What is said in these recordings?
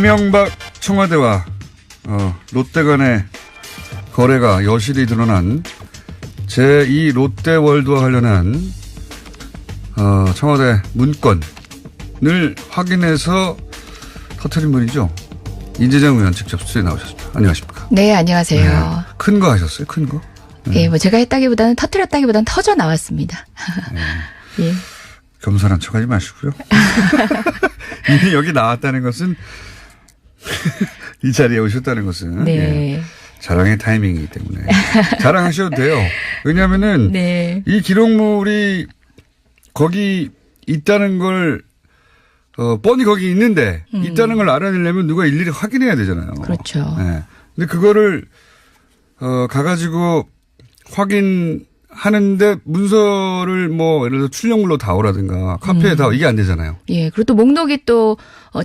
이명박 청와대와 롯데 간의 거래가 여실히 드러난 제2 롯데월드와 관련한 청와대 문건을 확인해서 터뜨린 분이죠. 이재정 의원 직접 스튜디오에 나오셨습니다. 안녕하십니까. 네, 안녕하세요. 네. 큰 거 하셨어요? 큰 거? 네, 뭐 제가 했다기보다는 터뜨렸다기보다는 터져 나왔습니다. 예. 겸손한 척하지 마시고요. 이미 여기 나왔다는 것은 이 자리에 오셨다는 것은 네. 예, 자랑의 타이밍이기 때문에 자랑하셔도 돼요. 왜냐하면은 네. 이 기록물이 거기 있다는 걸 뻔히 거기 있는데 있다는 걸 알아내려면 누가 일일이 확인해야 되잖아요. 그렇죠. 네. 근데 그거를 가가지고 확인하는데 문서를 뭐 예를 들어 출력물로 다오라든가 카페에 다오 이게 안 되잖아요. 예. 그리고 또 목록이 또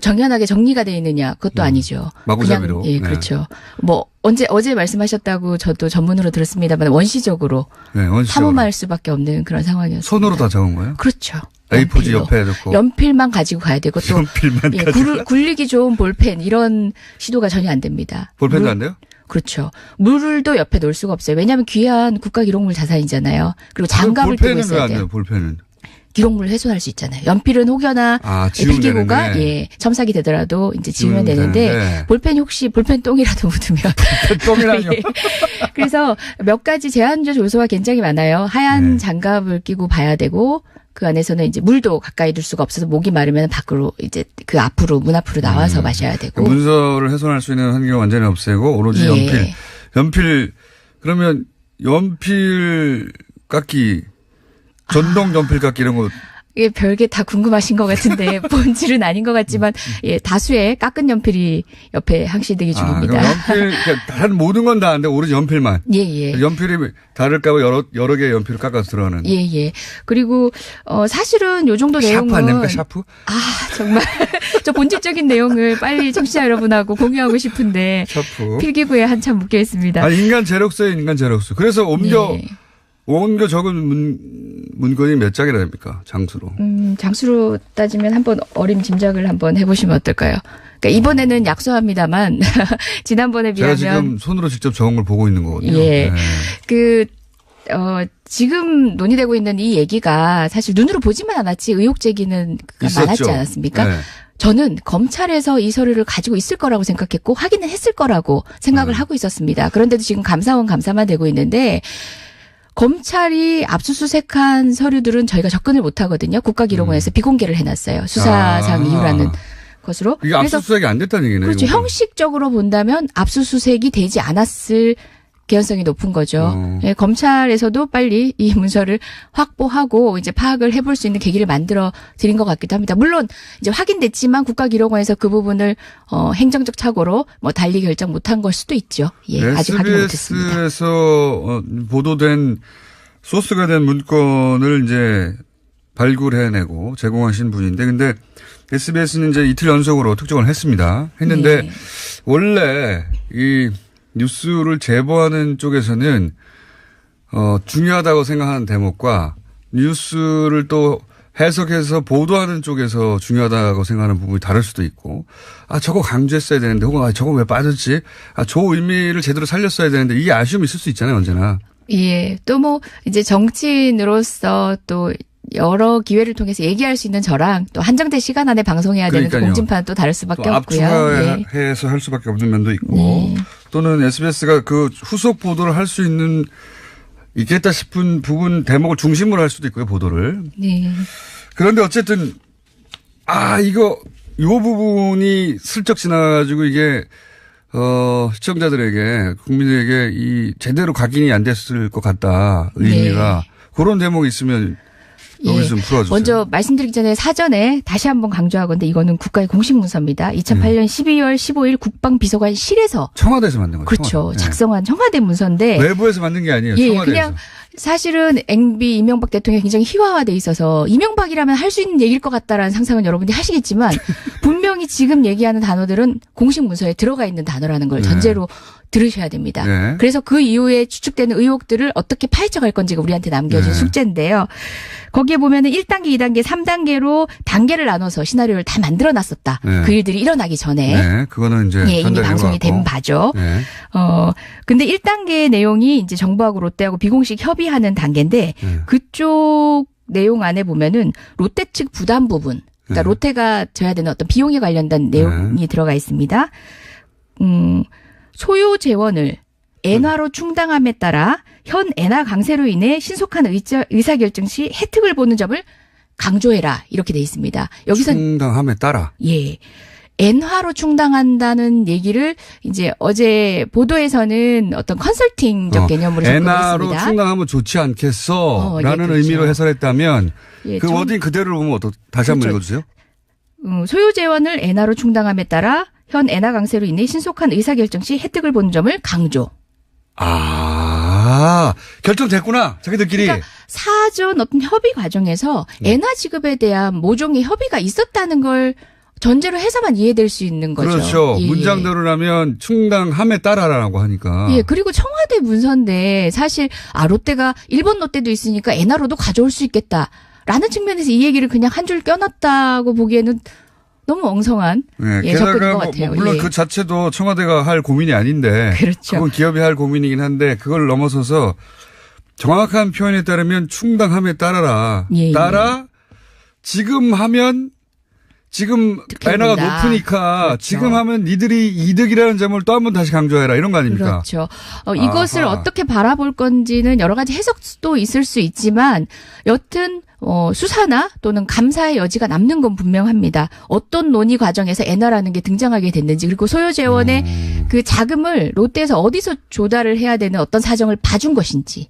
정연하게 정리가 돼 있느냐 그것도 아니죠. 마구잡이로. 예, 그렇죠. 뭐 어제 말씀하셨다고 저도 전문으로 들었습니다만 원시적으로 네, 사모할 수밖에 없는 그런 상황이었어요. 손으로 다 적은 거예요? 그렇죠. A4지 옆에 놓고. 연필만 가지고 가야 되고 또 연필만 예, 가지고. 굴리기 좋은 볼펜 이런 시도가 전혀 안 됩니다. 볼펜도 안 돼요? 그렇죠. 물도 옆에 놓을 수가 없어요. 왜냐하면 귀한 국가기록물 자산이잖아요. 그리고 장갑을 끼고 볼펜은 왜 있어야 안 돼요. 돼요? 볼펜은. 기록물을 훼손할 수 있잖아요. 연필은 혹여나 지우면 필기구가 되는데. 첨삭이 되더라도 이제 지우면 지우면 되는데 되는데. 볼펜이 혹시 볼펜 똥이라도 묻으면 똥이라뇨. 예. 그래서 몇 가지 제한적 요소가 굉장히 많아요. 하얀 네. 장갑을 끼고 봐야 되고 그 안에서는 이제 물도 가까이 둘 수가 없어서 목이 마르면 밖으로 이제 그 앞으로 문 앞으로 나와서 마셔야 되고. 문서를 훼손할 수 있는 환경을 완전히 없애고 오로지 예. 연필 그러면 연필 깎기 전동 연필 깎기 이런 거 이게 별게 다 궁금하신 것 같은데 본질은 아닌 것 같지만 예, 다수의 깎은 연필이 옆에 항시되기 중입니다. 그럼 연필 다른 모든 건 다 안 돼 오로지 연필만. 예. 연필이 다를까봐 여러 개의 연필을 깎아서 들어가는. 예. 그리고 사실은 요 정도 내용은 샤프 안 됩니까 샤프? 정말 저 본질적인 내용을 빨리 청취자 여러분하고 공유하고 싶은데 샤프. 필기구에 한참 묶여 있습니다. 아니 인간 제록서에 인간 제록서. 그래서 옮겨 적은 문건이 몇 장이나 됩니까? 장수로. 장수로 따지면 한번 어림짐작을 한번 해보시면 어떨까요? 그러니까 이번에는 약소합니다만 지난번에 제가 비하면 지금 손으로 직접 적은 걸 보고 있는 거거든요. 예. 네. 지금 논의되고 있는 이 얘기가 사실 눈으로 보지만 않았지 의혹 제기는 많았지 않았습니까? 네. 저는 검찰에서 이 서류를 가지고 있을 거라고 생각했고 확인을 했을 거라고 생각을 하고 있었습니다. 그런데도 지금 감사원 감사만 되고 있는데 검찰이 압수수색한 서류들은 저희가 접근을 못 하거든요. 국가기록원에서 비공개를 해놨어요. 수사상 이유라는 것으로. 이게 압수수색이 안 됐다는 얘기네요. 그렇죠. 이건. 형식적으로 본다면 압수수색이 되지 않았을 개연성이 높은 거죠. 예, 검찰에서도 빨리 이 문서를 확보하고 이제 파악을 해볼 수 있는 계기를 만들어 드린 것 같기도 합니다. 물론 이제 확인됐지만 국가기록원에서 그 부분을 행정적 착오로 뭐 달리 결정 못한 걸 수도 있죠. 예, 아직 확인 못했습니다. SBS에서 보도된 소스가 된 문건을 이제 발굴해내고 제공하신 분인데, 근데 SBS는 이제 이틀 연속으로 특종을 했는데 네. 원래 이 뉴스를 제보하는 쪽에서는 중요하다고 생각하는 대목과 뉴스를 또 해석해서 보도하는 쪽에서 중요하다고 생각하는 부분이 다를 수도 있고, 저거 강조했어야 되는데, 혹은 저거 왜 빠졌지? 저 의미를 제대로 살렸어야 되는데, 이게 아쉬움이 있을 수 있잖아요, 언제나. 예, 또 뭐 이제 정치인으로서 또 여러 기회를 통해서 얘기할 수 있는 저랑 또 한정된 시간 안에 방송해야 되는 그 공진판은 또 다를 수밖에 또 없고요. 압축해서 할 수밖에 없는 면도 있고, 또는 SBS가 그 후속 보도를 할 수 있겠다 싶은 부분 대목을 중심으로 할 수도 있고요, 보도를. 네. 그런데 어쨌든 요 부분이 슬쩍 지나가지고 이게 시청자들에게 국민들에게 제대로 각인이 안 됐을 것 같다 의미가. 그런 대목이 있으면 여기서 좀 풀어주세요. 먼저 말씀드리기 전에 사전에 다시 한번 강조하건데 이거는 국가의 공식 문서입니다. 2008년 12월 15일 국방비서관실에서 청와대에서 만든 거죠. 그렇죠. 청와대. 작성한 청와대 문서인데 외부에서 만든 게 아니에요. 예, 청와대에서. 그냥 사실은 MB 이명박 대통령이 굉장히 희화화돼 있어서 이명박이라면 할 수 있는 얘기일 것 같다라는 상상은 여러분이 하시겠지만 분명히 지금 얘기하는 단어들은 공식 문서에 들어가 있는 단어라는 걸 전제로 들으셔야 됩니다. 네. 그래서 그 이후에 추측되는 의혹들을 어떻게 파헤쳐 갈 건지가 우리한테 남겨진 숙제인데요. 거기에 보면은 1단계, 2단계, 3단계로 단계를 나눠서 시나리오를 다 만들어 놨었다. 그 일들이 일어나기 전에. 네. 그거는 이제 이미 방송이 된 바죠. 네. 근데 1단계 내용이 이제 정부하고 롯데하고 비공식 협의하는 단계인데 그쪽 내용 안에 보면은 롯데 측 부담 부분, 그러니까 롯데가 져야 되는 어떤 비용에 관련된 내용이 들어가 있습니다. 소요 재원을 엔화로 충당함에 따라 현 엔화 강세로 인해 신속한 의사결정 시 혜택을 보는 점을 강조해라 이렇게 돼 있습니다. 여기서 충당함에 따라. 예. 엔화로 충당한다는 얘기를 이제 어제 보도에서는 어떤 컨설팅적 개념으로 접근했습니다. 엔화로 충당하면 좋지 않겠어? 라는 그렇죠. 의미로 해설했다면 예, 그 워딩 그대로 보면 다시 한번 읽어주세요. 소요 재원을 엔화로 충당함에 따라 현 엔화 강세로 인해 신속한 의사결정 시 혜택을 보는 점을 강조. 결정됐구나. 자기들끼리. 그러니까 사전 어떤 협의 과정에서 엔화 지급에 대한 모종의 협의가 있었다는 걸 전제로 해서만 이해될 수 있는 거죠. 그렇죠. 예. 문장대로라면 충당함에 따라라고 하니까. 예, 그리고 청와대 문서인데 사실 롯데가 일본 롯데도 있으니까 엔화로도 가져올 수 있겠다라는 측면에서 이 얘기를 그냥 한 줄 껴놨다고 보기에는 너무 엉성한 접근인 것 같아요. 물론 그 자체도 청와대가 할 고민이 아닌데 그렇죠. 그건 기업이 할 고민이긴 한데 그걸 넘어서서 정확한 표현에 따르면 충당함에 따라라. 따라 지금 하면 지금 엔화가 높으니까 그렇죠. 지금 하면 니들이 이득이라는 점을 또 한 번 다시 강조해라 이런 거 아닙니까? 그렇죠. 이것을 어떻게 바라볼 건지는 여러 가지 해석도 있을 수 있지만 여튼 수사나 또는 감사의 여지가 남는 건 분명합니다. 어떤 논의 과정에서 엔화라는 게 등장하게 됐는지 그리고 소요 재원의 그 자금을 롯데에서 어디서 조달을 해야 되는 어떤 사정을 봐준 것인지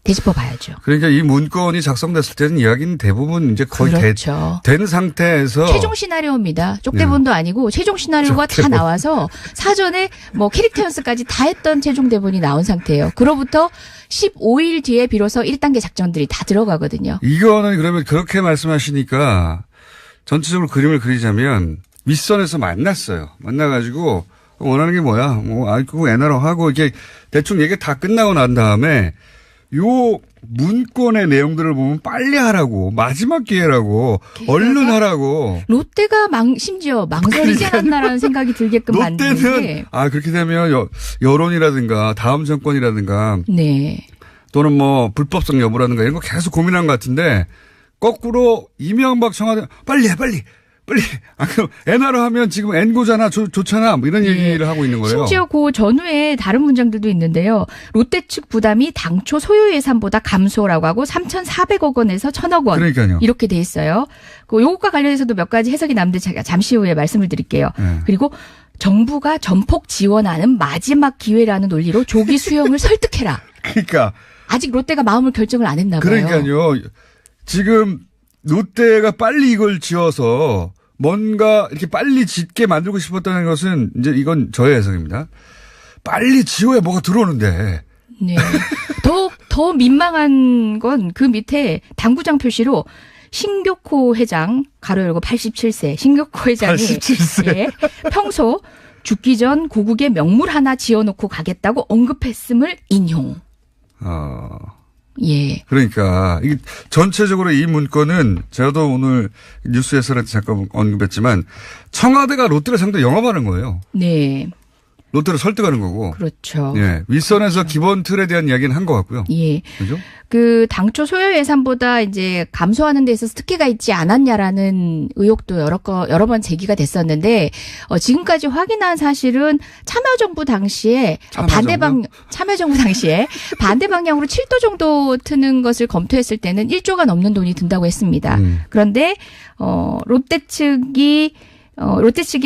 되짚어 봐야죠. 그러니까 이 문건이 작성됐을 때는 이야기는 대부분 이제 거의 그렇죠. 된 상태에서 최종 시나리오입니다. 쪽대본도 아니고 최종 시나리오가 다 나와서 사전에 뭐 캐릭터 연습까지 다 했던 최종 대본이 나온 상태예요. 그로부터 15일 뒤에 비로소 1단계 작전들이 다 들어가거든요. 이거는 그러면 그렇게 말씀하시니까 전체적으로 그림을 그리자면 윗선에서 만났어요. 만나가지고 원하는 게 뭐야? 그거 엔화로 하고 이렇게 대충 얘기 다 끝나고 난 다음에 요 문건의 내용들을 보면 빨리 하라고 마지막 기회라고 얼른 하라고 롯데가 심지어 망설이지 않았나라는 생각이 들게끔 만드는 게 그렇게 되면 여론이라든가 다음 정권이라든가 또는 뭐 불법성 여부라든가 이런 거 계속 고민한 것 같은데 거꾸로 이명박 청와대 빨리 해 빨리 그럼 엔화로 하면 지금 엔고잖아 좋잖아 뭐 이런 얘기를 하고 있는 거예요. 심지어 그 전후에 다른 문장들도 있는데요. 롯데 측 부담이 당초 소요 예산보다 감소라고 하고 3,400억 원에서 1,000억 원 그러니까요. 이렇게 돼 있어요. 요것과 관련해서도 몇 가지 해석이 남는데 제가 잠시 후에 말씀을 드릴게요. 그리고 정부가 전폭 지원하는 마지막 기회라는 논리로 조기 수용을 설득해라. 그러니까 아직 롯데가 마음을 결정을 안 했나 봐요. 그러니까요. 지금 롯데가 빨리 이걸 지어서 뭔가 이렇게 빨리 짓게 만들고 싶었다는 것은 이제 이건 저의 해석입니다. 빨리 지어야 뭐가 들어오는데. 네. 더 민망한 건 그 밑에 당구장 표시로 신교코 회장 가로 열고 87세 신교코 회장이 87세. 평소 죽기 전 고국에 명물 하나 지어놓고 가겠다고 언급했음을 인용. 예. 그러니까 이게 전체적으로 이 문건은 저도 오늘 뉴스에서 잠깐 언급했지만 청와대가 롯데를 상대로 영업하는 거예요. 네. 롯데를 설득하는 거고. 그렇죠. 예. 윗선에서 그렇죠. 기본 틀에 대한 이야기는 한 것 같고요. 예. 그죠? 그 당초 소요 예산보다 이제 감소하는 데 있어서 특혜가 있지 않았냐라는 의혹도 여러 번 제기가 됐었는데 지금까지 확인한 사실은 참여정부 당시에 참여정부 당시에 반대 방향으로 7도 정도 트는 것을 검토했을 때는 1조가 넘는 돈이 든다고 했습니다. 그런데 롯데 측이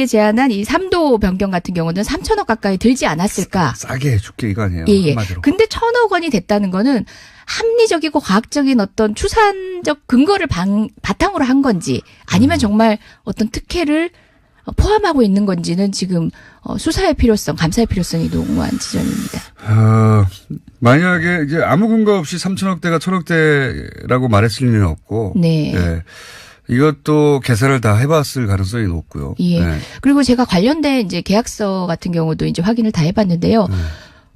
제안한 이 3도 변경 같은 경우는 3천억 가까이 들지 않았을까? 싸게 해줄게 이거 아니에요. 예. 한마디로. 근데 1,000억 원이 됐다는 거는 합리적이고 과학적인 어떤 추산적 근거를 바탕으로 한 건지 아니면 정말 어떤 특혜를 포함하고 있는 건지는 지금 수사의 필요성, 감사의 필요성이 농후한 지점입니다. 만약에 이제 아무 근거 없이 3천억대가 1,000억대라고 말했을 리는 없고, 네. 네. 이것도 계산을 다 해봤을 가능성이 높고요. 예. 네. 그리고 제가 관련된 이제 계약서 같은 경우도 이제 확인을 다 해봤는데요.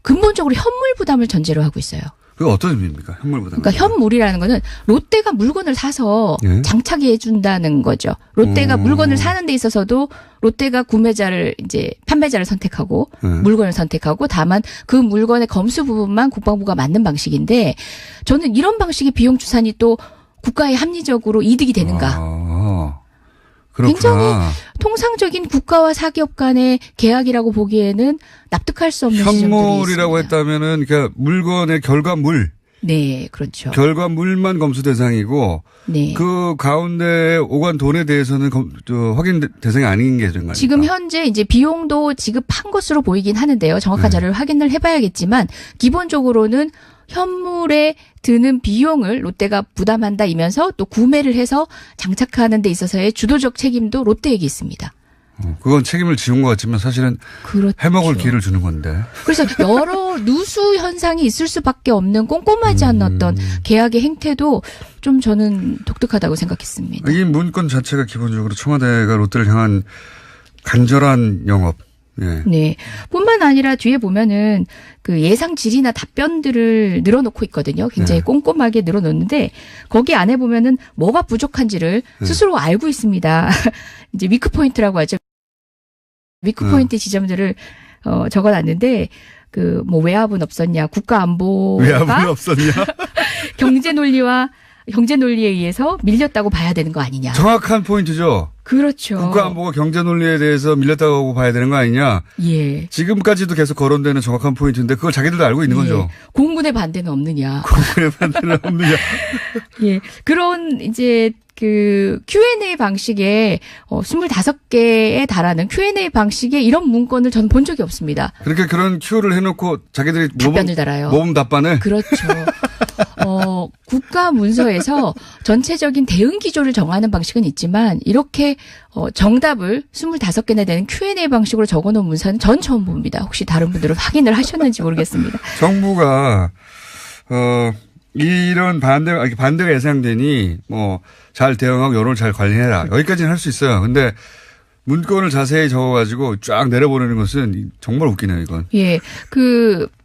근본적으로 현물 부담을 전제로 하고 있어요. 그게 어떤 의미입니까? 현물 부담. 그러니까 현물이라는 거는 롯데가 물건을 사서 예? 장착해 준다는 거죠. 롯데가 물건을 사는 데 있어서도 롯데가 구매자를 이제 판매자를 선택하고 물건을 선택하고 다만 그 물건의 검수 부분만 국방부가 맞는 방식인데 저는 이런 방식의 비용 추산이 또 국가에 합리적으로 이득이 되는가? 그렇구나. 굉장히 통상적인 국가와 사기업 간의 계약이라고 보기에는 납득할 수 없는 지점들이 현물이라고 있습니다. 했다면은 그러니까 물건의 결과물, 네, 그렇죠. 결과물만 검수 대상이고 네. 그 가운데 오간 돈에 대해서는 확인 대상이 아닌 게 되는 거니까. 지금 현재 이제 비용도 지급한 것으로 보이긴 하는데요. 정확한 자료를 확인을 해봐야겠지만 기본적으로는 현물에 드는 비용을 롯데가 부담한다이면서 또 구매를 해서 장착하는 데 있어서의 주도적 책임도 롯데에게 있습니다. 그건 책임을 지운 것 같지만 사실은 그렇죠. 해먹을 기회를 주는 건데. 그래서 여러 누수 현상이 있을 수밖에 없는 꼼꼼하지 않은 어떤 계약의 행태도 좀 저는 독특하다고 생각했습니다. 이 문건 자체가 기본적으로 청와대가 롯데를 향한 간절한 영업. 예. 네. 뿐만 아니라 뒤에 보면은 그 예상 질이나 답변들을 늘어놓고 있거든요. 굉장히 네. 꼼꼼하게 늘어놓는데 거기 안에 보면은 뭐가 부족한지를 스스로 알고 있습니다. 이제 위크 포인트라고 하죠. 위크 포인트 지점들을 적어놨는데 그 뭐 외압은 없었냐, 국가 안보가 외압은 없었냐? 경제 논리에 의해서 밀렸다고 봐야 되는 거 아니냐. 정확한 포인트죠. 그렇죠. 국가안보가 경제 논리에 대해서 밀렸다고 봐야 되는 거 아니냐. 예. 지금까지도 계속 거론되는 정확한 포인트인데 그걸 자기들도 알고 있는 거죠. 공군의 반대는 없느냐. 공군의 반대는 없느냐. 예. 그런 이제 그 Q&A 방식의 25개에 달하는 Q&A 방식의 이런 문건을 저는 본 적이 없습니다. 그렇게 그런 큐를 해놓고 자기들이 답변을 달아요. 모범 답변을. 그렇죠. 국가 문서에서 전체적인 대응 기조를 정하는 방식은 있지만 이렇게 정답을 25개나 되는 Q&A 방식으로 적어놓은 문서는 전 처음 봅니다. 혹시 다른 분들은 확인을 하셨는지 모르겠습니다. 정부가 이런 반대가 예상되니 잘 대응하고 여론을 잘 관리해라. 여기까지는 할 수 있어요. 근데 문건을 자세히 적어가지고 쫙 내려보내는 것은 정말 웃기네요, 이건. 예.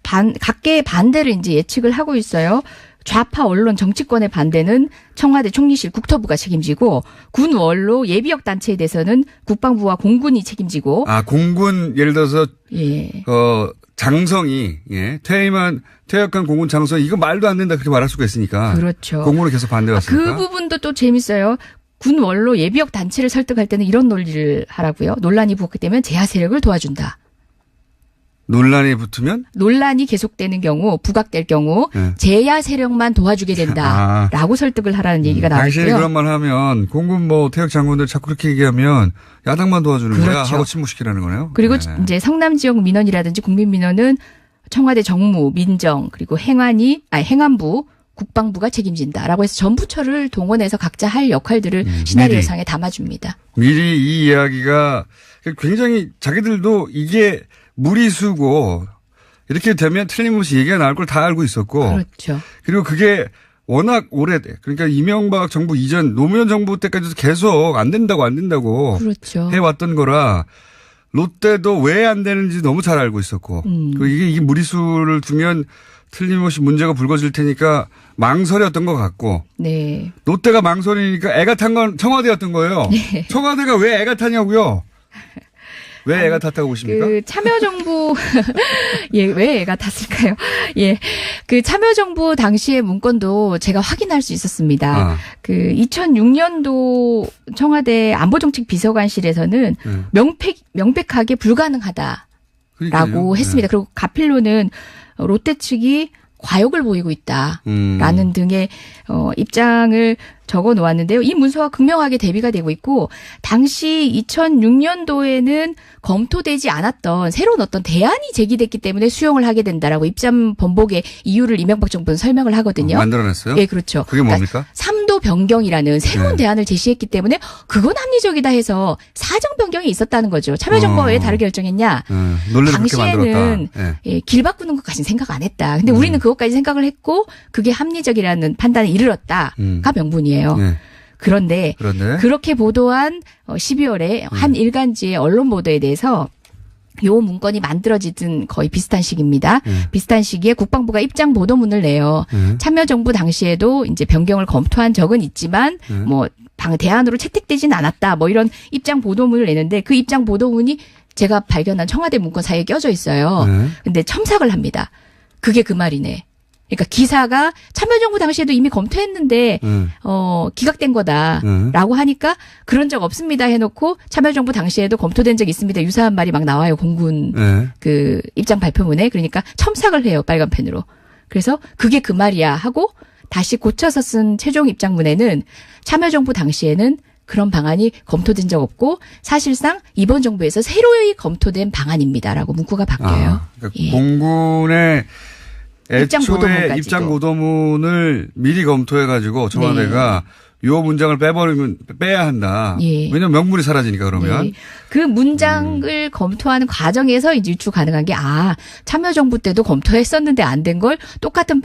각계의 반대를 이제 예측을 하고 있어요. 좌파 언론 정치권의 반대는 청와대 총리실 국토부가 책임지고 군 원로 예비역 단체에 대해서는 국방부와 공군이 책임지고. 공군 예를 들어서 예. 장성이 퇴역한 공군 장성 이거 말도 안 된다 그렇게 말할 수가 있으니까. 그렇죠. 공군을 계속 반대했으니까. 그 부분도 또 재밌어요. 군 원로 예비역 단체를 설득할 때는 이런 논리를 하라고요. 논란이 붙게 되면 제야 세력을 도와준다. 논란이 붙으면? 논란이 계속되는 경우, 부각될 경우 제야 세력만 도와주게 된다라고 설득을 하라는 얘기가 나왔고요. 당신이 그런 말 하면 공군 퇴역 장군들 자꾸 그렇게 얘기하면 야당만 도와주는 거야 그렇죠. 하고 침묵시키라는 거네요. 그리고 이제 성남 지역 민원이라든지 국민 민원은 청와대 정무, 민정 그리고 행안부, 국방부가 책임진다라고 해서 전부처를 동원해서 각자 할 역할들을 시나리오상에 담아줍니다. 미리 이 이야기가 굉장히 자기들도 이게 무리수고 이렇게 되면 틀림없이 얘기가 나올 걸 다 알고 있었고. 그렇죠. 그리고 그게 워낙 오래돼. 그러니까 이명박 정부 이전 노무현 정부 때까지도 계속 안 된다고 그렇죠. 해왔던 거라 롯데도 왜 안 되는지 너무 잘 알고 있었고. 그리고 이게 무리수를 두면 틀림없이 문제가 불거질 테니까 망설였던 것 같고. 네. 롯데가 망설이니까 애가 탄 건 청와대였던 거예요. 네. 청와대가 왜 애가 타냐고요. 왜 애가 탔다고 보십니까? 참여정부, 왜 애가 탔을까요? 그 참여정부 당시의 문건도 제가 확인할 수 있었습니다. 2006년도 청와대 안보정책 비서관실에서는 명백하게 불가능하다라고 그러니까요. 했습니다. 그리고 가필로는 롯데 측이 과욕을 보이고 있다라는 등의 입장을 적어 놓았는데요. 이 문서와 극명하게 대비가 되고 있고 당시 2006년도에는 검토되지 않았던 새로운 어떤 대안이 제기됐기 때문에 수용을 하게 된다라고 입장 번복의 이유를 이명박 정부는 설명을 하거든요. 만들어냈어요? 예, 그렇죠. 그게 뭡니까? 그러니까 3도 변경이라는 새로운 네. 대안을 제시했기 때문에 그건 합리적이다 해서 사정 변경이 있었다는 거죠. 참여정부가 왜 다르게 결정했냐? 논리를 그렇게 당시에는 만들었다. 예, 길 바꾸는 것까지는 생각 안 했다. 근데 우리는 그것까지 생각을 했고 그게 합리적이라는 판단에 이르렀다가 명분이에요. 네. 그런데 그렇게 보도한 12월에 한 일간지의 언론 보도에 대해서 요 문건이 만들어지던 거의 비슷한 시기입니다. 비슷한 시기에 국방부가 입장 보도문을 내요. 참여정부 당시에도 이제 변경을 검토한 적은 있지만 뭐 대안으로 채택되진 않았다. 뭐 이런 입장 보도문을 내는데 그 입장 보도문이 제가 발견한 청와대 문건 사이에 껴져 있어요. 근데 첨삭을 합니다. 그게 그 말이네. 그러니까 기사가 참여정부 당시에도 이미 검토했는데 기각된 거다라고 하니까 그런 적 없습니다 해놓고 참여정부 당시에도 검토된 적 있습니다. 유사한 말이 막 나와요. 공군 그 입장 발표문에. 그러니까 첨삭을 해요. 빨간 펜으로. 그래서 그게 그 말이야 하고 다시 고쳐서 쓴 최종 입장문에는 참여정부 당시에는 그런 방안이 검토된 적 없고 사실상 이번 정부에서 새로이 검토된 방안입니다라고 문구가 바뀌어요. 그러니까 공군의 애초에 입장 입장 보도문을 미리 검토해가지고 청와대가 요 문장을 빼야 한다. 예. 왜냐면 명분이 사라지니까 그러면. 예. 그 문장을 검토하는 과정에서 이제 유추 가능한 게 참여정부 때도 검토했었는데 안 된 걸 똑같은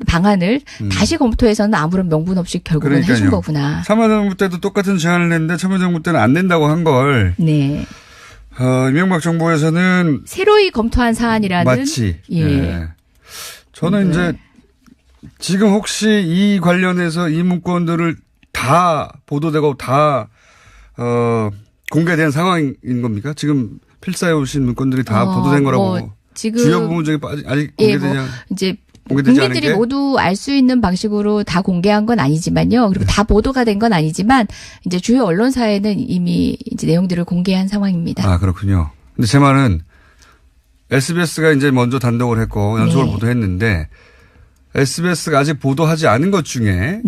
방안을 다시 검토해서는 아무런 명분 없이 결국은 해준 거구나. 참여정부 때도 똑같은 제안을 냈는데 참여정부 때는 안 된다고 한 걸. 네. 이명박 정부에서는 새로이 검토한 사안이라는. 마치. 예. 저는 이제 지금 혹시 이 관련해서 이 문건들을 다 보도되고 다 공개된 상황인 겁니까? 지금 필사해 오신 문건들이 다 보도된 거라고 지금 주요 부분 중에 아직 공개되지 이제 국민들이 모두 알 수 있는 방식으로 다 공개한 건 아니지만요. 그리고 다 보도가 된 건 아니지만 이제 주요 언론사에는 이미 이제 내용들을 공개한 상황입니다. 아, 그렇군요. 근데 제 말은 SBS가 이제 먼저 단독을 했고 연속을 보도했는데 SBS가 아직 보도하지 않은 것 중에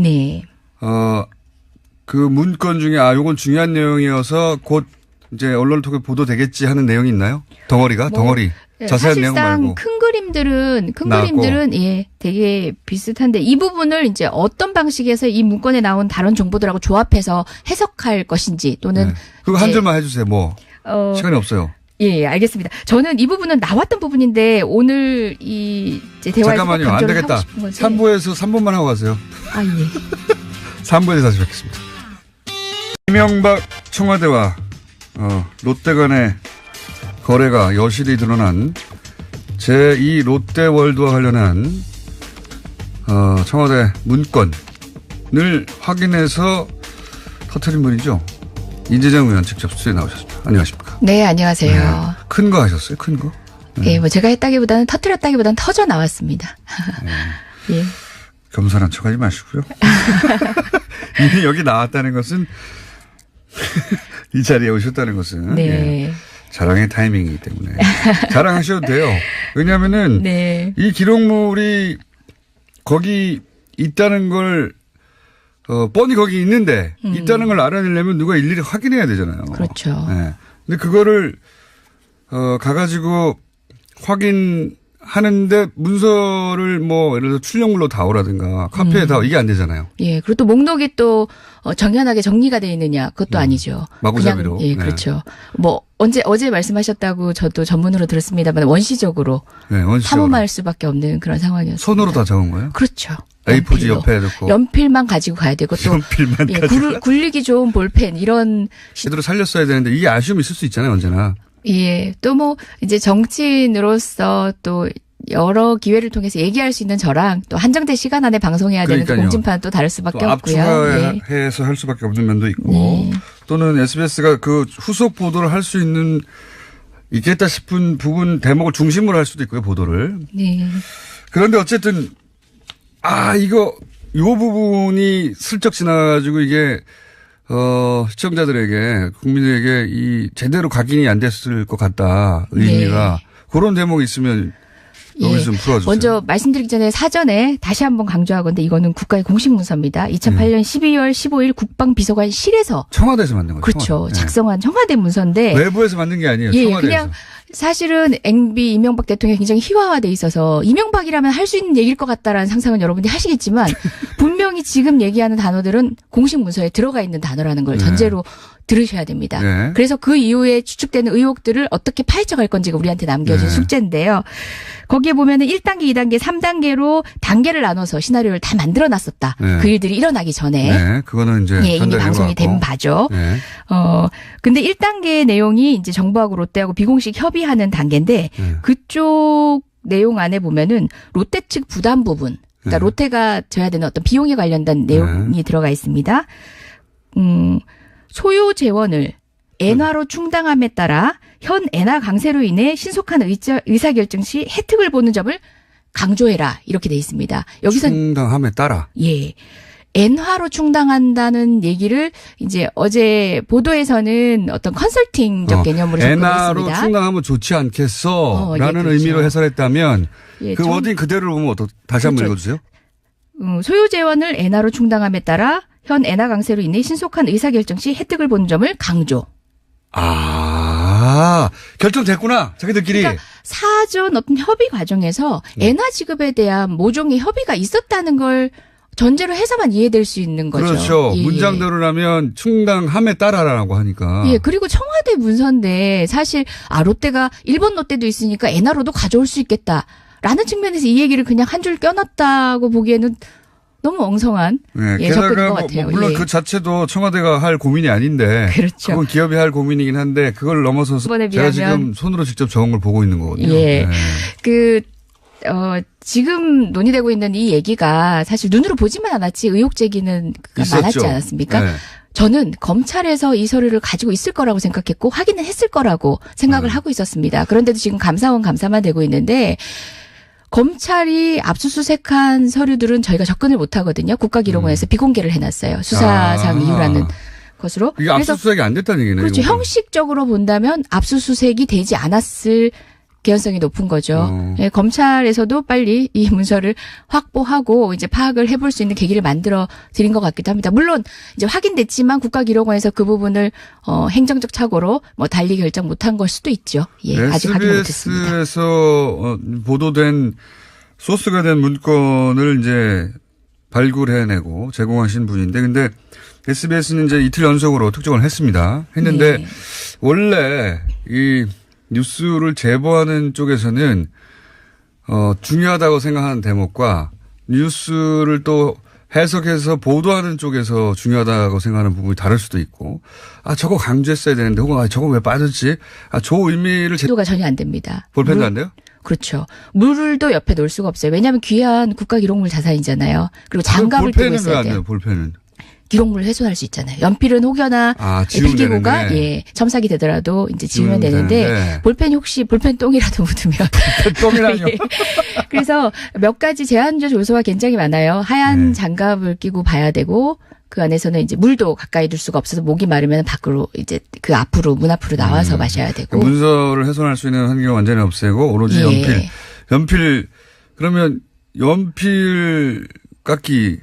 그 문건 중에 요건 중요한 내용이어서 곧 이제 언론을 통해 보도되겠지 하는 내용이 있나요? 덩어리 자세한 내용 말고. 사실상 큰 그림들은 예, 되게 비슷한데 이 부분을 이제 어떤 방식에서 이 문건에 나온 다른 정보들하고 조합해서 해석할 것인지 또는 그거 한 줄만 해주세요. 시간이 없어요. 예, 알겠습니다. 저는 이 부분은 나왔던 부분인데 오늘 이 대화에서 잠깐만요. 안 되겠다. 3부에서 3분만 하고 가세요. 예. 3부에서 다시 뵙겠습니다. 이명박 청와대와 롯데 간의 거래가 여실히 드러난 제2 롯데월드와 관련한 청와대 문건을 확인해서 터뜨린 분이죠. 이재정 의원 직접 스튜디오에 나오셨습니다. 안녕하십니까? 네, 안녕하세요. 큰 거 하셨어요? 큰 거? 예, 제가 했다기보다는 터뜨렸다기보다는 터져 나왔습니다. 예. 겸손한 척하지 마시고요. 이미 여기 나왔다는 것은 이 자리에 오셨다는 것은 자랑의 타이밍이기 때문에 자랑하셔도 돼요. 왜냐하면은 이 기록물이 거기 있다는 걸 뻔히 거기 있는데 있다는 걸 알아내려면 누가 일일이 확인해야 되잖아요. 그렇죠. 근데 그거를 가가지고 확인하는데 문서를 예를 들어 출력물로 다오라든가 카피에 다오 이게 안 되잖아요. 예. 그리고 또 목록이 또 정연하게 정리가 되어 있느냐 그것도 아니죠. 마구잡이로. 예, 그렇죠. 어제 말씀하셨다고 저도 전문으로 들었습니다만 원시적으로 탐험할 수밖에 없는 그런 상황이었어요. 손으로 다 적은 거예요? 그렇죠. A4지 옆에 넣고. 연필만 가지고 가야 되고 또 연필만 가지고 굴리기 좋은 볼펜 이런 제대로 살렸어야 되는데 이게 아쉬움이 있을 수 있잖아요, 언제나. 예. 또 이제 정치인으로서 또 여러 기회를 통해서 얘기할 수 있는 저랑 또 한정된 시간 안에 방송해야 되는 공진판은 또 다를 수밖에 또 없고요. 압축해서 할 수밖에 없는 면도 있고 또는 SBS가 그 후속 보도를 할 수 있겠다 싶은 부분 대목을 중심으로 할 수도 있고요, 보도를. 네. 그런데 어쨌든 요 부분이 슬쩍 지나가지고 이게 시청자들에게 국민들에게 제대로 각인이 안 됐을 것 같다 의미가 그런 대목이 있으면 여기서 좀 풀어주세요. 먼저 말씀드리기 전에 사전에 다시 한번 강조하건데 이거는 국가의 공식 문서입니다. 2008년 12월 15일 국방비서관실에서 청와대에서 만든 거죠. 그렇죠. 청와대. 작성한 청와대 문서인데 외부에서 만든 게 아니에요. 예, 청와대에서. 그냥 사실은 MB 이명박 대통령이 굉장히 희화화돼 있어서 이명박이라면 할 수 있는 얘기일 것 같다라는 상상은 여러분들이 하시겠지만 분명히 지금 얘기하는 단어들은 공식 문서에 들어가 있는 단어라는 걸 전제로 들으셔야 됩니다. 네. 그래서 그 이후에 추측되는 의혹들을 어떻게 파헤쳐갈 건지가 우리한테 남겨진 네. 숙제인데요. 거기에 보면은 1단계, 2단계, 3단계로 단계를 나눠서 시나리오를 다 만들어 놨었다. 네. 그 일들이 일어나기 전에. 네, 그거는 이제 예, 이미 전달된 방송이 것 같고. 된 바죠. 네. 근데 1단계 내용이 이제 정부하고 롯데하고 비공식 협의하는 단계인데 네. 그쪽 내용 안에 보면은 롯데 측 부담 부분, 그러니까 네. 롯데가 져야 되는 어떤 비용에 관련된 내용이 들어가 있습니다. 소요 재원을 엔화로 충당함에 따라 현 엔화 강세로 인해 신속한 의사결정 시 혜택을 보는 점을 강조해라 이렇게 돼 있습니다. 여기서 충당함에 따라. 예. 엔화로 충당한다는 얘기를 이제 어제 보도에서는 어떤 컨설팅적 개념으로 엔화로 접근했습니다. 충당하면 좋지 않겠어? 예, 라는 그렇죠. 의미로 해설했다면 예, 그 워딩 그대로 보면 다시 한번 그렇죠. 읽어주세요. 소요 재원을 엔화로 충당함에 따라 현 엔화 강세로 인해 신속한 의사결정 시 혜택을 보는 점을 강조. 결정됐구나. 자기들끼리. 그러니까 사전 어떤 협의 과정에서 엔화 지급에 대한 모종의 협의가 있었다는 걸 전제로 해서만 이해될 수 있는 거죠. 그렇죠. 예, 예. 문장대로라면 충당함에 따라라고 하니까. 예, 그리고 청와대 문서인데 사실 롯데가 일본 롯데도 있으니까 엔화로도 가져올 수 있겠다라는 측면에서 이 얘기를 그냥 한 줄 껴놨다고 보기에는 너무 엉성한 네, 접근인 게다가 것 같아요. 물론 예. 그 자체도 청와대가 할 고민이 아닌데. 그렇죠. 그건 기업이 할 고민이긴 한데 그걸 넘어서서 이번에 제가 비하면- 지금 손으로 직접 적은 걸 보고 있는 거거든요. 예. 네. 지금 논의되고 있는 이 얘기가 사실 눈으로 보지만 않았지 의혹 제기는 있었죠. 많았지 않았습니까? 네. 저는 검찰에서 이 서류를 가지고 있을 거라고 생각했고 확인을 했을 거라고 생각을 하고 있었습니다. 그런데도 지금 감사원 감사만 되고 있는데 검찰이 압수수색한 서류들은 저희가 접근을 못 하거든요. 국가기록원에서 비공개를 해놨어요. 수사상 이유라는 것으로. 이게 압수수색이 안 됐다는 얘기네요. 그렇죠. 이거는. 형식적으로 본다면 압수수색이 되지 않았을 개연성이 높은 거죠. 예, 검찰에서도 빨리 이 문서를 확보하고 이제 파악을 해볼 수 있는 계기를 만들어 드린 것 같기도 합니다. 물론 이제 확인됐지만 국가기록원에서 그 부분을 행정적 착오로 뭐 달리 결정 못한 걸 수도 있죠. 예, 아직 확인 못했습니다. SBS에서 보도된 소스가 된 문건을 이제 발굴해내고 제공하신 분인데, 근데 SBS는 이제 이틀 연속으로 특종을 했는데 네. 원래 이 뉴스를 제보하는 쪽에서는 중요하다고 생각하는 대목과 뉴스를 또 해석해서 보도하는 쪽에서 중요하다고 생각하는 부분이 다를 수도 있고, 저거 강조했어야 되는데, 혹은 저거 왜 빠졌지? 저 의미를 도가 전혀 안 됩니다. 볼펜도 안 돼요? 그렇죠. 물도 옆에 놓을 수가 없어요. 왜냐하면 귀한 국가기록물 자산이잖아요. 그리고 장갑을 끼고 볼펜은 왜 있어야 안 돼요. 돼요? 볼펜은. 기록물을 훼손할 수 있잖아요. 연필은 혹여나 지우면 필기구가 되는데. 첨삭이 되더라도 이제 지우면 되는데 되는데. 볼펜이 혹시 볼펜 똥이라도 묻으면 똥이라뇨. 예. 그래서 몇 가지 제한적 요소가 굉장히 많아요. 하얀 네. 장갑을 끼고 봐야 되고 그 안에서는 이제 물도 가까이 둘 수가 없어서 목이 마르면 밖으로 이제 그 앞으로 문 앞으로 나와서 마셔야 되고. 문서를 훼손할 수 있는 환경을 완전히 없애고 오로지 예. 연필 그러면 연필 깎기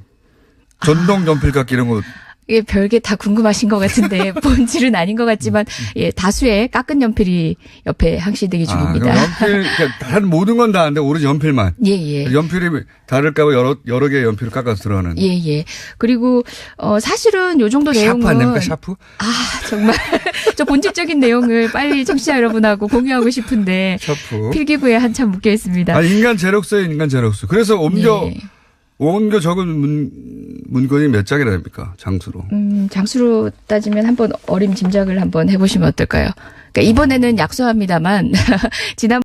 전동 연필 깎기 이런 거 예, 별게 다 궁금하신 것 같은데 본질은 아닌 것 같지만 예, 다수의 깎은 연필이 옆에 항시되기 중입니다. 그럼 연필 그러니까 다른 모든 건 다 아는데 오로지 연필만. 예, 예. 연필이 다를까봐 여러 개의 연필을 깎아서 들어가는. 예, 예. 그리고 사실은 요 정도 내용은 샤프 안 됩니까? 샤프? 정말 저 본질적인 내용을 빨리 청취자 여러분하고 공유하고 싶은데 샤프. 필기구에 한참 묶여 있습니다. 인간 제록서에 인간 제록서. 그래서 옮겨 적은 문건이 몇 장이나 됩니까? 장수로. 장수로 따지면 한번 어림짐작을 한번 해보시면 어떨까요? 그러니까 이번에는 약소합니다만 지난